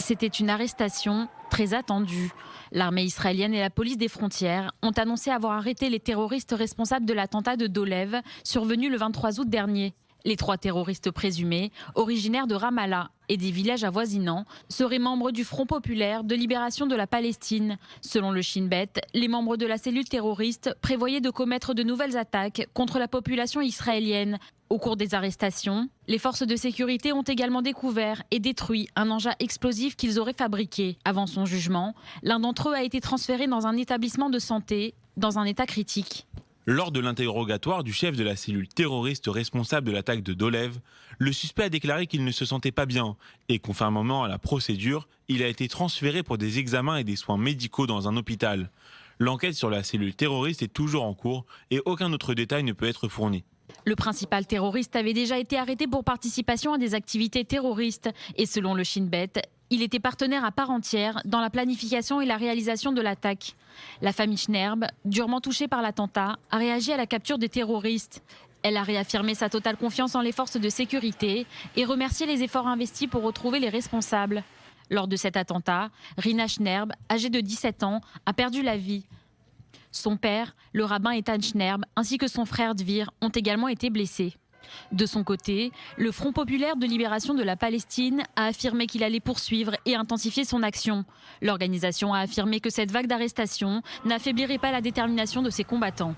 C'était une arrestation très attendue. L'armée israélienne et la police des frontières ont annoncé avoir arrêté les terroristes responsables de l'attentat de Dolev, survenu le 23 août dernier. Les 3 terroristes présumés, originaires de Ramallah et des villages avoisinants, seraient membres du Front populaire de libération de la Palestine. Selon le Shin Bet, les membres de la cellule terroriste prévoyaient de commettre de nouvelles attaques contre la population israélienne. Au cours des arrestations, les forces de sécurité ont également découvert et détruit un engin explosif qu'ils auraient fabriqué. Avant son jugement, l'un d'entre eux a été transféré dans un établissement de santé dans un état critique. Lors de l'interrogatoire du chef de la cellule terroriste responsable de l'attaque de Dolev, le suspect a déclaré qu'il ne se sentait pas bien et, conformément à la procédure, il a été transféré pour des examens et des soins médicaux dans un hôpital. L'enquête sur la cellule terroriste est toujours en cours et aucun autre détail ne peut être fourni. Le principal terroriste avait déjà été arrêté pour participation à des activités terroristes et selon le Shin Bet, il était partenaire à part entière dans la planification et la réalisation de l'attaque. La famille Schnerb, durement touchée par l'attentat, a réagi à la capture des terroristes. Elle a réaffirmé sa totale confiance en les forces de sécurité et remercié les efforts investis pour retrouver les responsables. Lors de cet attentat, Rina Schnerb, âgée de 17 ans, a perdu la vie. Son père, le rabbin Ethan Schnerb, ainsi que son frère Dvir ont également été blessés. De son côté, le Front populaire de libération de la Palestine a affirmé qu'il allait poursuivre et intensifier son action. L'organisation a affirmé que cette vague d'arrestations n'affaiblirait pas la détermination de ses combattants.